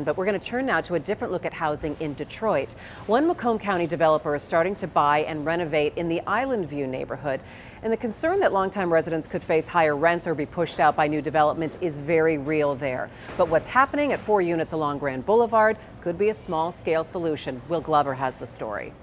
But we're going to turn now to a different look at housing in Detroit. One Macomb County developer is starting to buy and renovate in the Islandview neighborhood. And the concern that longtime residents could face higher rents or be pushed out by new development is very real there. But what's happening at 4 units along Grand Boulevard could be a small-scale solution. Will Glover has the story.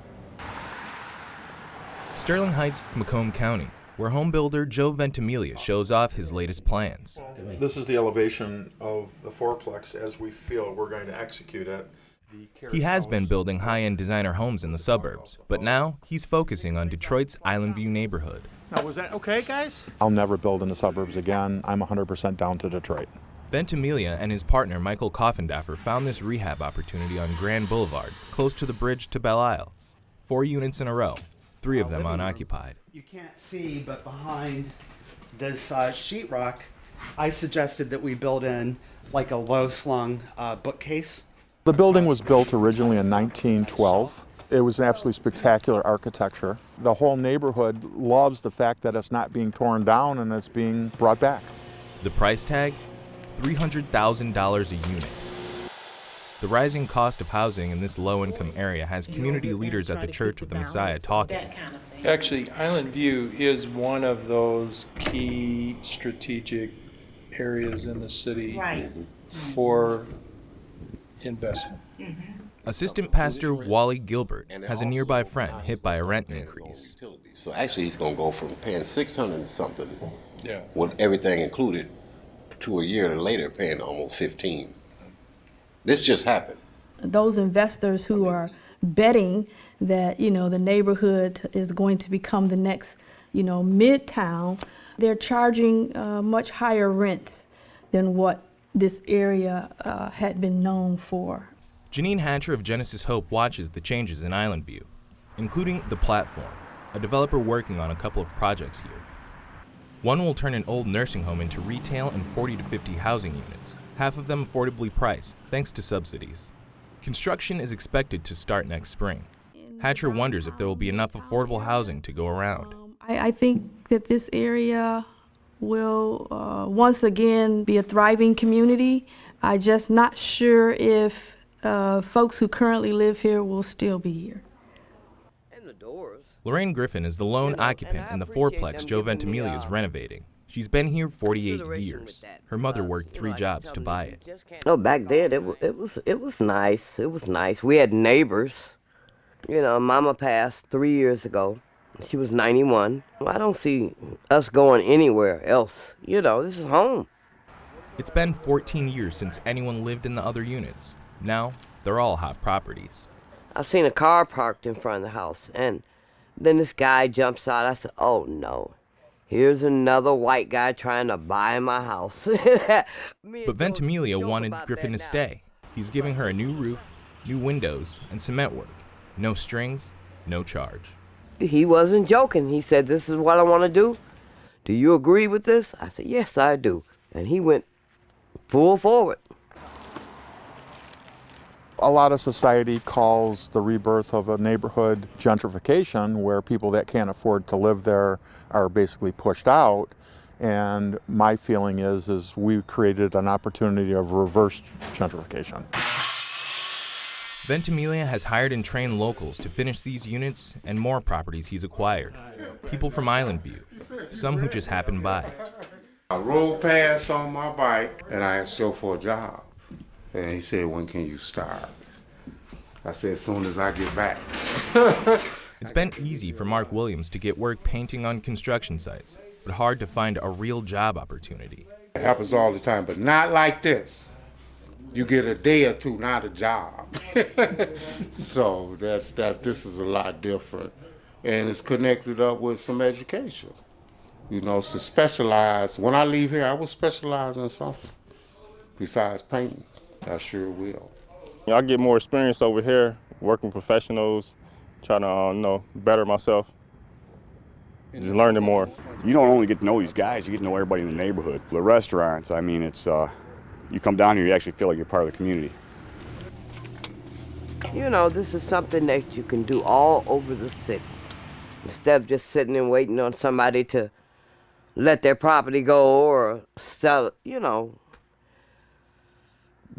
Sterling Heights, Macomb County, where home builder Joe Ventimiglia shows off his latest plans. This is the elevation of the fourplex as we feel we're going to execute it. He has been building high-end designer homes in the suburbs, but now he's focusing on Detroit's Islandview neighborhood. Now, was that okay, guys? I'll never build in the suburbs again. I'm 100% down to Detroit. Ventimiglia and his partner Michael Coffendaffer found this rehab opportunity on Grand Boulevard, close to the bridge to Belle Isle. 4 units in a row, 3 of them unoccupied. You can't see, but behind this sheetrock, I suggested that we build in like a low-slung bookcase. The building was built originally in 1912. It was absolutely spectacular architecture. The whole neighborhood loves the fact that it's not being torn down and it's being brought back. The price tag? $300,000 a unit. The rising cost of housing in this low-income area has community leaders at the Church of the Messiah talking. Actually, Islandview is one of those key strategic areas in the city for investment. Assistant Pastor Wally Gilbert has a nearby friend hit by a rent increase. So actually he's going to go from paying $600 and something, Yeah. with everything included, to a year later paying almost $15. This just happened. Those investors who are betting that, the neighborhood is going to become the next, midtown, they're charging much higher rents than what this area had been known for. Janine Hatcher of Genesis Hope watches the changes in Islandview, including the platform, a developer working on a couple of projects here. One will turn an old nursing home into retail and 40 to 50 housing units, half of them affordably priced thanks to subsidies. Construction is expected to start next spring. Hatcher wonders if there will be enough affordable housing to go around. I think that this area will once again be a thriving community. I'm just not sure if folks who currently live here will still be here. Lorraine Griffin is the lone occupant in the fourplex Joe Ventimiglia is renovating. She's been here 48 years. Her mother worked 3 jobs to buy it. Oh, back then it was nice. It was nice. We had neighbors. Mama passed 3 years ago. She was 91. I don't see us going anywhere else. This is home. It's been 14 years since anyone lived in the other units. Now, they're all hot properties. I seen a car parked in front of the house, and then this guy jumps out. I said, oh, no. Here's another white guy trying to buy my house. But Ventimiglia wanted Griffin to stay. He's giving her a new roof, new windows, and cement work. No strings, no charge. He wasn't joking. He said, this is what I want to do. Do you agree with this? I said, yes, I do. And he went full forward. A lot of society calls the rebirth of a neighborhood gentrification, where people that can't afford to live there are basically pushed out. And my feeling is we created an opportunity of reverse gentrification. Ventimiglia has hired and trained locals to finish these units and more properties he's acquired. People from Islandview, some who just happened by. I rode past on my bike and I asked Joe for a job. And he said, when can you start? I said, as soon as I get back. It's been easy for Mark Williams to get work painting on construction sites, but hard to find a real job opportunity. It happens all the time, but not like this. You get a day or two, not a job. So this is a lot different. And it's connected up with some education. It's to specialize. When I leave here, I will specialize in something besides painting. I sure will. I get more experience over here, working with professionals, trying to better myself, just learning more. You don't only get to know these guys, you get to know everybody in the neighborhood. The restaurants, it's you come down here, you actually feel like you're part of the community. This is something that you can do all over the city. Instead of just sitting and waiting on somebody to let their property go or sell it,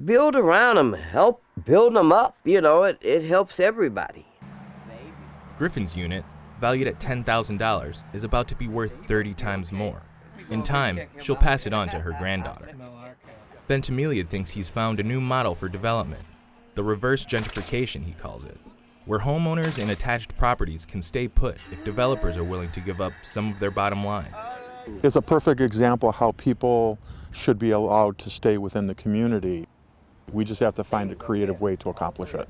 build around them, help build them up. You know, it helps everybody. Griffin's unit, valued at $10,000, is about to be worth 30 times more. In time, she'll pass it on to her granddaughter. Ventimiglia thinks he's found a new model for development, the reverse gentrification, he calls it, where homeowners in attached properties can stay put if developers are willing to give up some of their bottom line. It's a perfect example of how people should be allowed to stay within the community. We just have to find a creative way to accomplish it.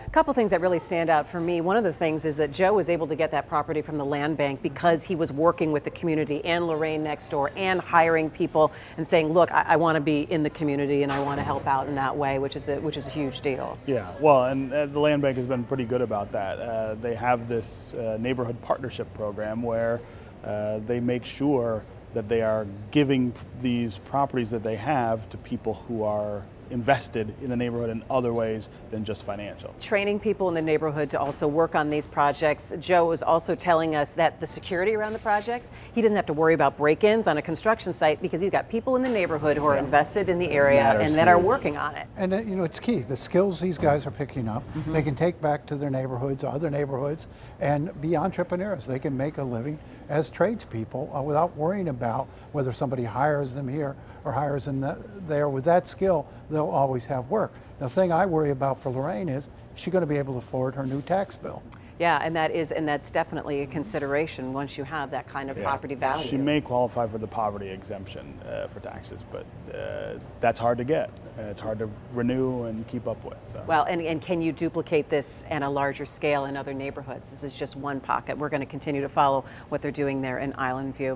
A couple things that really stand out for me. One of the things is that Joe was able to get that property from the land bank because he was working with the community and Lorraine next door and hiring people and saying, look, I want to be in the community and I want to help out in that way, which is a huge deal. Yeah, well, and the land bank has been pretty good about that. They have this neighborhood partnership program where they make sure that they are giving these properties that they have to people who are invested in the neighborhood in other ways than just financial. Training people in the neighborhood to also work on these projects. Joe was also telling us that the security around the projects, he doesn't have to worry about break-ins on a construction site because he's got people in the neighborhood who are invested in the area and that are working on it. And you know, it's key. The skills these guys are picking up, they can take back to their neighborhoods, other neighborhoods, and be entrepreneurs. They can make a living as tradespeople without worrying about whether somebody hires them here or hires them there. With that skill, they'll always have work. The thing I worry about for Lorraine is she's going to be able to afford her new tax bill. Yeah, and that's definitely a consideration once you have that kind of property value. She may qualify for the poverty exemption for taxes, but that's hard to get. It's hard to renew and keep up with. So. Well, and can you duplicate this on a larger scale in other neighborhoods? This is just one pocket. We're going to continue to follow what they're doing there in Islandview.